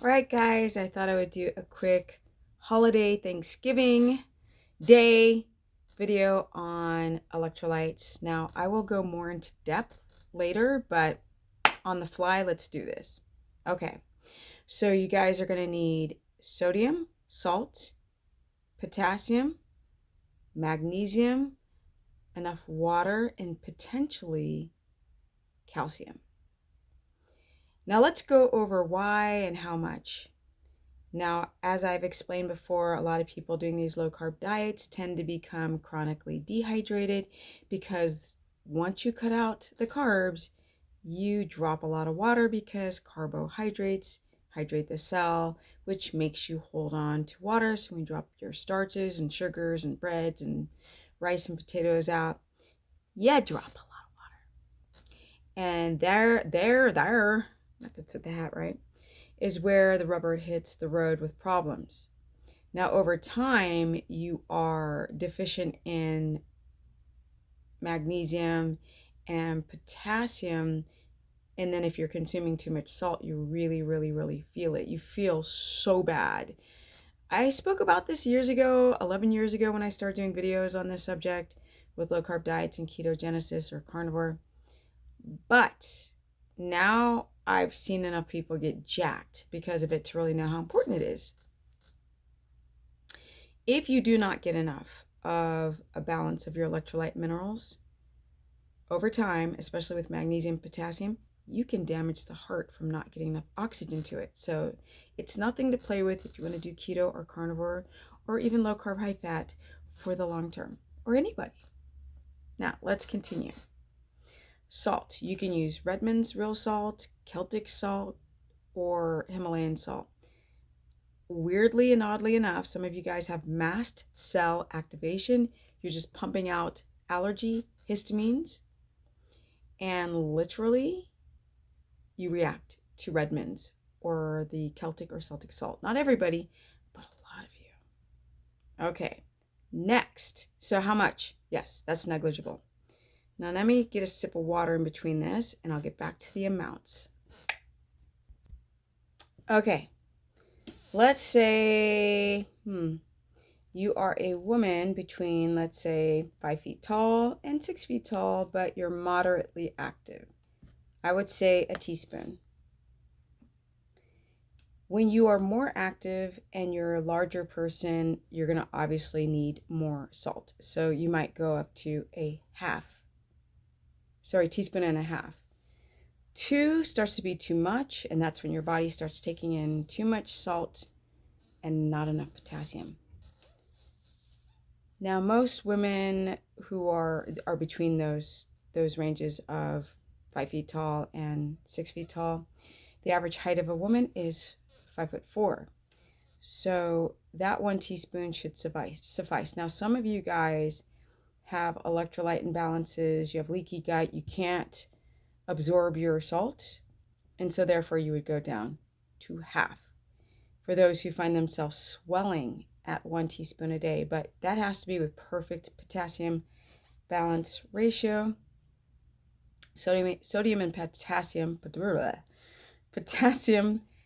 All right, guys, I thought I would do a quick holiday Thanksgiving Day video on electrolytes. Now, I will go more into depth later, but on the fly, let's do this. Okay, so you guys are going to need sodium, salt, potassium, magnesium, enough water, and potentially calcium. Now, let's go over why and how much. Now, as I've explained before, a lot of people doing these low carb diets tend to become chronically dehydrated because once you cut out the carbs, you drop a lot of water because carbohydrates hydrate the cell, which makes you hold on to water. So when you drop your starches and sugars and breads and rice and potatoes out, you drop a lot of water. And there, that's the hat, right? Is where the rubber hits the road with problems. Now, over time, you are deficient in magnesium and potassium. And then if you're consuming too much salt, you really, really, really feel it. You feel so bad. I spoke about this years ago, 11 years ago, when I started doing videos on this subject with low carb diets and ketogenesis or carnivore. But now I've seen enough people get jacked because of it to really know how important it is. If you do not get enough of a balance of your electrolyte minerals over time, especially with magnesium, potassium, you can damage the heart from not getting enough oxygen to it. So it's nothing to play with if you want to do keto or carnivore or even low carb, high fat for the long term, or anybody. Now, let's continue. Salt. You can use Redmond's real salt, Celtic salt, or Himalayan salt. Weirdly and oddly enough, some of you guys have mast cell activation. You're just pumping out allergy histamines, and literally you react to Redmond's or the Celtic or Celtic salt. Not everybody, but a lot of you. Okay, next. So how much? Yes, that's negligible. Now let me get a sip of water in between this and I'll get back to the amounts. Okay, let's say, you are a woman between, let's say, 5 feet tall and 6 feet tall, but you're moderately active. I would say a teaspoon. When you are more active and you're a larger person, you're going to obviously need more salt. So you might go up to teaspoon and a half. 2 starts to be too much, and that's when your body starts taking in too much salt and not enough potassium. Now, most women who are between those ranges of 5 feet tall and 6 feet tall, the average height of a woman is 5'4". So that 1 teaspoon should suffice. Now, some of you guys have electrolyte imbalances, you have leaky gut, you can't absorb your salt, and so therefore you would go down to half. For those who find themselves swelling at 1 teaspoon a day, but that has to be with perfect potassium balance ratio. Sodium and potassium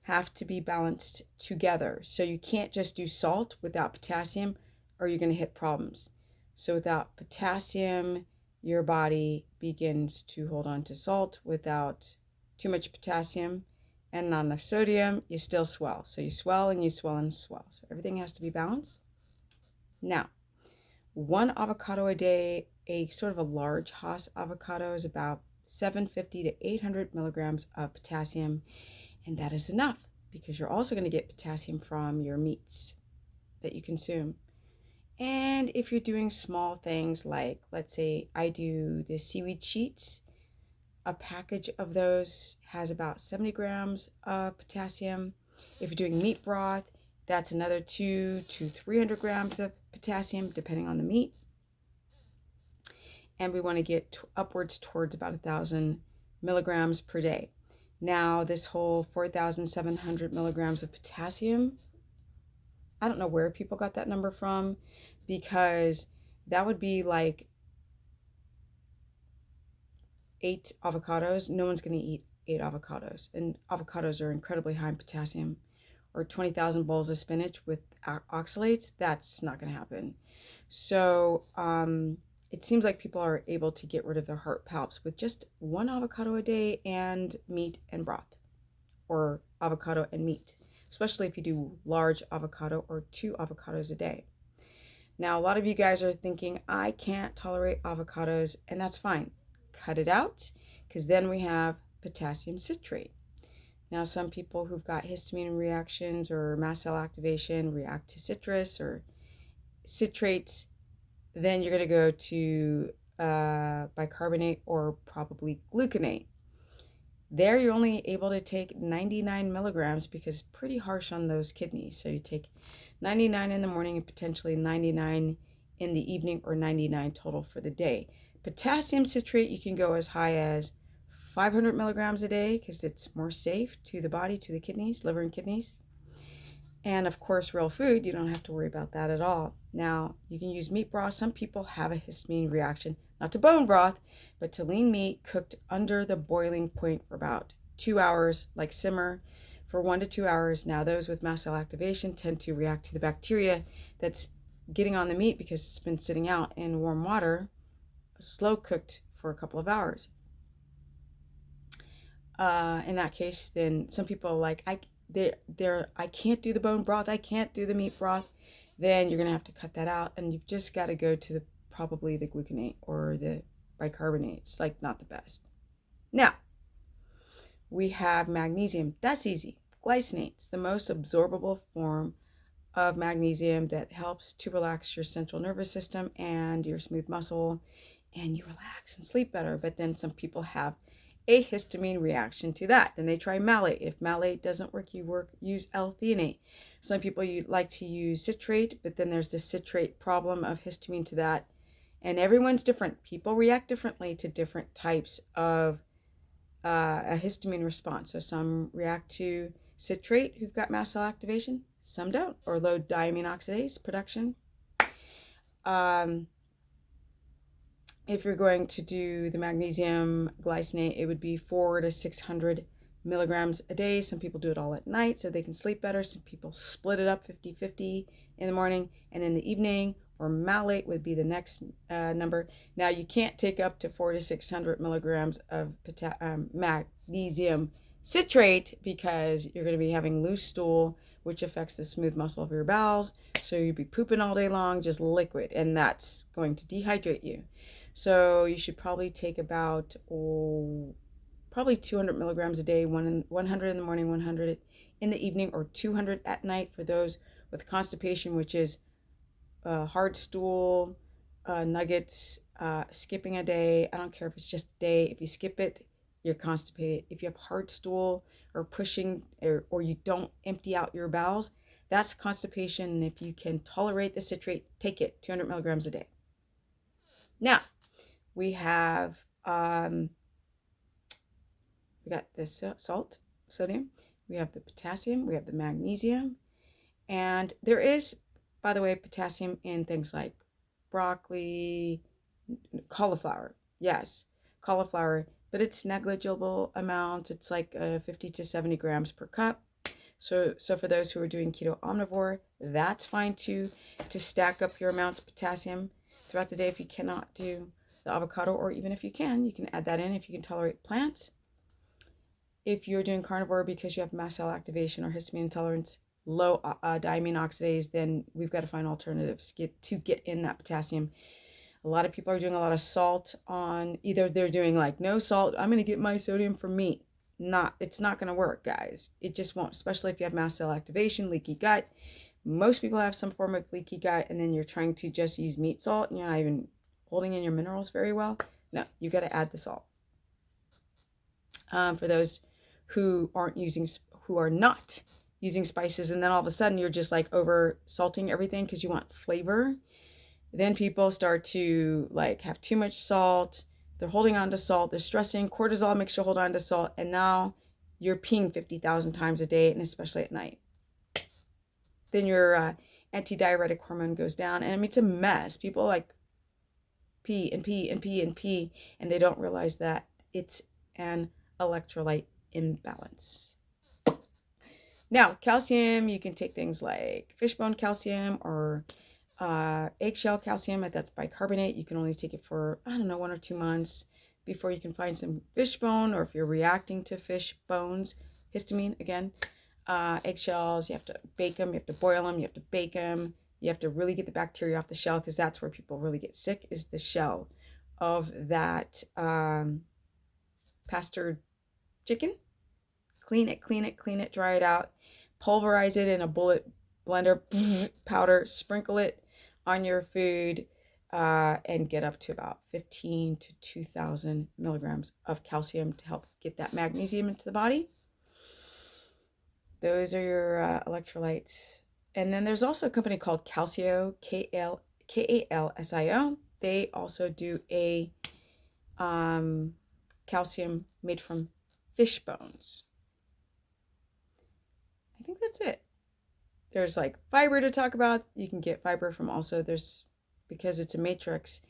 have to be balanced together. So you can't just do salt without potassium or you're going to hit problems. So without potassium, your body begins to hold on to salt. Without too much potassium and not enough sodium, you still swell. So you swell and you swell and swell. So everything has to be balanced. Now, 1 avocado a day, a sort of a large Hass avocado, is about 750 to 800 milligrams of potassium. And that is enough because you're also going to get potassium from your meats that you consume. And if you're doing small things like, let's say I do the seaweed sheets, a package of those has about 70 grams of potassium. If you're doing meat broth, that's another 200 to 300 grams of potassium, depending on the meat. And we want to get upwards towards about 1,000 milligrams per day. Now, this whole 4,700 milligrams of potassium, I don't know where people got that number from, because that would be like 8 avocados. No one's going to eat 8 avocados. And avocados are incredibly high in potassium. or 20,000 bowls of spinach with oxalates, that's not going to happen. So it seems like people are able to get rid of their heart palps with just one avocado a day and meat and broth, or avocado and meat, especially if you do large avocado or 2 avocados a day. Now, a lot of you guys are thinking, I can't tolerate avocados, and that's fine. Cut it out, because then we have potassium citrate. Now, some people who've got histamine reactions or mast cell activation react to citrus or citrates, then you're going to go to bicarbonate or probably gluconate. There, you're only able to take 99 milligrams because it's pretty harsh on those kidneys. So you take 99 in the morning and potentially 99 in the evening, or 99 total for the day. Potassium citrate, you can go as high as 500 milligrams a day because it's more safe to the body, to the kidneys, liver and kidneys. And of course, real food, you don't have to worry about that at all. Now, you can use meat broth. Some people have a histamine reaction, not to bone broth, but to lean meat cooked under the boiling point for about 2 hours, like simmer for 1 to 2 hours. Now, those with mast cell activation tend to react to the bacteria that's getting on the meat because it's been sitting out in warm water, slow cooked for a couple of hours. In that case, then some people are like, I can't do the bone broth, I can't do the meat broth. Then you're gonna have to cut that out, and you've just got to go to probably the gluconate or the bicarbonate. It's like not the best. Now we have magnesium. That's easy. Glycinate's the most absorbable form of magnesium that helps to relax your central nervous system and your smooth muscle, and you relax and sleep better. But then some people have a histamine reaction to that. Then they try malate. If malate doesn't work, use L-theanate. Some people like to use citrate, but then there's the citrate problem of histamine to that. And everyone's different. People react differently to different types of a histamine response. So some react to citrate who've got mast cell activation, some don't, or low diamine oxidase production. If you're going to do the magnesium glycinate, it would be 400 to 600 milligrams a day. Some people do it all at night so they can sleep better. Some people split it up 50-50 in the morning and in the evening, or malate would be the next number. Now, you can't take up to 400 to 600 milligrams of magnesium citrate because you're going to be having loose stool, which affects the smooth muscle of your bowels. So you'd be pooping all day long, just liquid, and that's going to dehydrate you. So you should probably take about probably 200 milligrams a day, 100 in the morning, 100 in the evening, or 200 at night for those with constipation, which is hard stool, nuggets, skipping a day. I don't care if it's just a day. If you skip it, you're constipated. If you have hard stool or pushing, or you don't empty out your bowels, that's constipation. And if you can tolerate the citrate, take it, 200 milligrams a day. Now, we have, we got the salt, sodium, we have the potassium, we have the magnesium, and there is, by the way, potassium in things like broccoli, cauliflower. Yes, cauliflower, but it's negligible amounts. It's like 50 to 70 grams per cup. So for those who are doing keto omnivore, that's fine too, to stack up your amounts of potassium throughout the day. If you cannot do the avocado, or even if you can add that in if you can tolerate plants. If you're doing carnivore because you have mast cell activation or histamine intolerance, low diamine oxidase, then we've got to find alternatives to get in that potassium. A lot of people are doing a lot of salt on, either they're doing like no salt, I'm going to get my sodium from meat. It's not going to work, guys. It just won't, especially if you have mast cell activation, leaky gut. Most people have some form of leaky gut, and then you're trying to just use meat salt and you're not even holding in your minerals very well. No, you got to add the salt. For those who are not using spices, and then all of a sudden you're just like over salting everything because you want flavor, then people start to like have too much salt. They're holding on to salt. They're stressing. Cortisol makes you hold on to salt, and now you're peeing 50,000 times a day, and especially at night. Then your antidiuretic hormone goes down, and I mean, it's a mess. People like pee and pee and pee and pee, and they don't realize that it's an electrolyte imbalance. Now, calcium, you can take things like fishbone calcium or eggshell calcium. That's bicarbonate. You can only take it for, I don't know, 1 or 2 months before you can find some fishbone, or if you're reacting to fish bones, histamine again. Eggshells, you have to bake them, you have to boil them, you have to bake them. You have to really get the bacteria off the shell, because that's where people really get sick, is the shell of that pastured chicken. Clean it, dry it out, pulverize it in a bullet blender, powder, sprinkle it on your food, and get up to about 15 to 2,000 milligrams of calcium to help get that magnesium into the body. Those are your electrolytes. And then there's also a company called Calcio, Kalsio. They also do a calcium made from fish bones. I think that's it. There's like fiber to talk about. You can get fiber from also, because it's a matrix,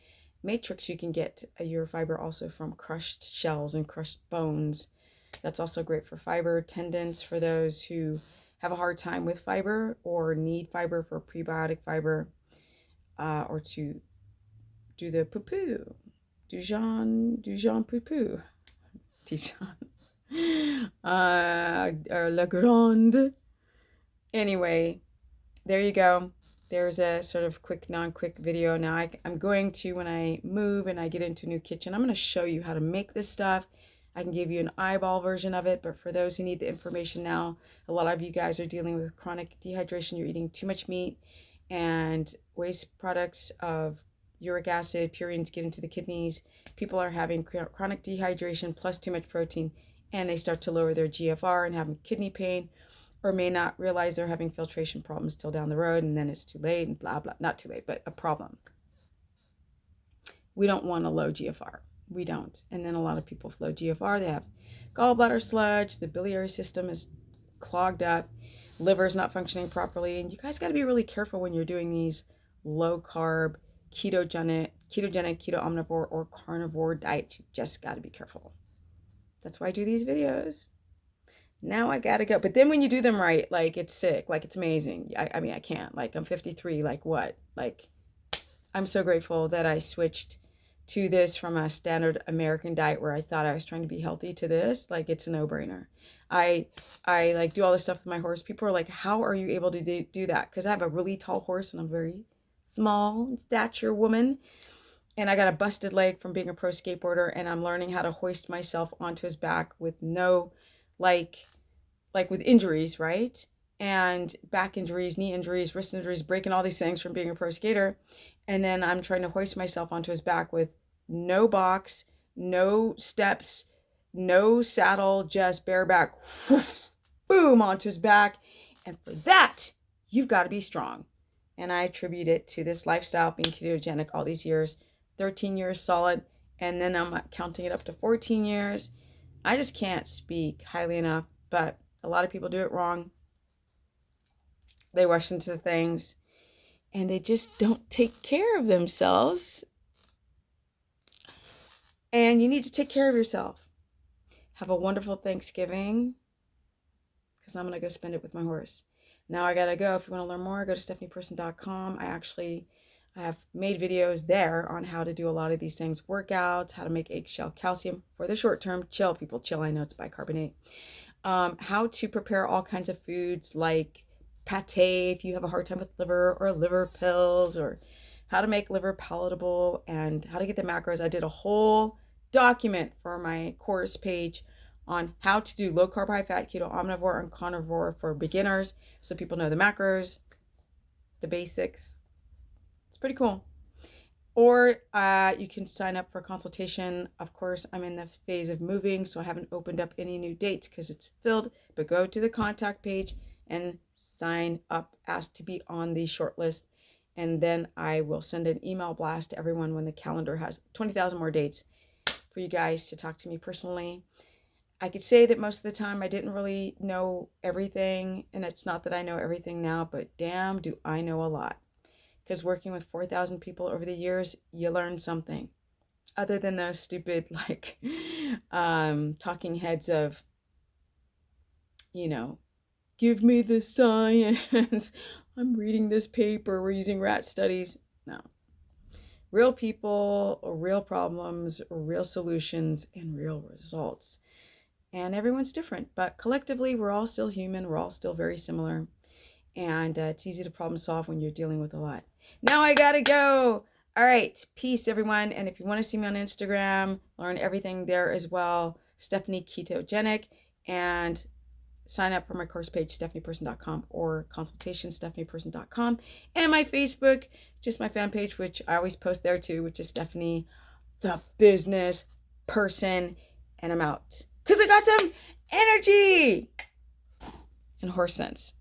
you can get your fiber also from crushed shells and crushed bones. That's also great for fiber. Tendons, for those who have a hard time with fiber or need fiber for prebiotic fiber, or to do the poo-poo. Dijon poo-poo. Dijon. Or La Grande. Anyway, there you go. There's a sort of non-quick video. Now I'm going to, when I move and I get into a new kitchen, I'm going to show you how to make this stuff. I can give you an eyeball version of it, but for those who need the information now, a lot of you guys are dealing with chronic dehydration. You're eating too much meat, and waste products of uric acid, purines get into the kidneys. People are having chronic dehydration plus too much protein, and they start to lower their GFR and have kidney pain, or may not realize they're having filtration problems till down the road, and then it's too late and blah, blah. Not too late, but a problem. We don't want a low GFR. We don't. And then a lot of people with low GFR, they have gallbladder sludge, the biliary system is clogged up, liver's not functioning properly, and you guys got to be really careful when you're doing these low carb, ketogenic, keto omnivore, or carnivore diets. You just got to be careful. That's why I do these videos. Now I gotta go. But then when you do them right, like, it's sick, like, it's amazing. I mean, I can't, like, I'm 53, like, what? Like, I'm so grateful that I switched to this from a standard American diet where I thought I was trying to be healthy to this. Like, it's a no-brainer. I like do all this stuff with my horse. People are like, how are you able to do that? Because I have a really tall horse and I'm a very small in stature woman. And I got a busted leg from being a pro skateboarder, and I'm learning how to hoist myself onto his back with no, like with injuries, right? And back injuries, knee injuries, wrist injuries, breaking all these things from being a pro skater. And then I'm trying to hoist myself onto his back with no box, no steps, no saddle, just bareback, boom, onto his back. And for that, you've got to be strong. And I attribute it to this lifestyle, being ketogenic all these years, 13 years solid. And then I'm counting it up to 14 years. I just can't speak highly enough, but a lot of people do it wrong. They rush into the things and they just don't take care of themselves. And you need to take care of yourself. Have a wonderful Thanksgiving, because I'm going to go spend it with my horse. Now I got to go. If you want to learn more, go to stephanieperson.com. I have made videos there on how to do a lot of these things, workouts, how to make eggshell calcium for the short term. Chill, people, chill. I know it's bicarbonate. How to prepare all kinds of foods like pate if you have a hard time with liver, or liver pills, or how to make liver palatable, and how to get the macros. I did a whole document for my course page on how to do low carb, high fat, keto, omnivore, and carnivore for beginners, so people know the macros, the basics. It's pretty cool. Or you can sign up for a consultation. Of course, I'm in the phase of moving, so I haven't opened up any new dates because it's filled. But go to the contact page and sign up, ask to be on the short list. And then I will send an email blast to everyone when the calendar has 20,000 more dates for you guys to talk to me personally. I could say that most of the time I didn't really know everything, and it's not that I know everything now, but damn, do I know a lot. Because working with 4,000 people over the years, you learn something. Other than those stupid, talking heads of, give me the science. I'm reading this paper. We're using rat studies. No. Real people, or real problems, or real solutions, and real results. And everyone's different, but collectively, we're all still human. We're all still very similar. And it's easy to problem solve when you're dealing with a lot. Now I gotta go. All right. Peace, everyone. And if you want to see me on Instagram, learn everything there as well. Stephanie Ketogenic. And sign up for my course page, stephanieperson.com, or consultation, stephanieperson.com. And my Facebook, just my fan page, which I always post there too, which is Stephanie, the business person. And I'm out. Because I got some energy and horse sense.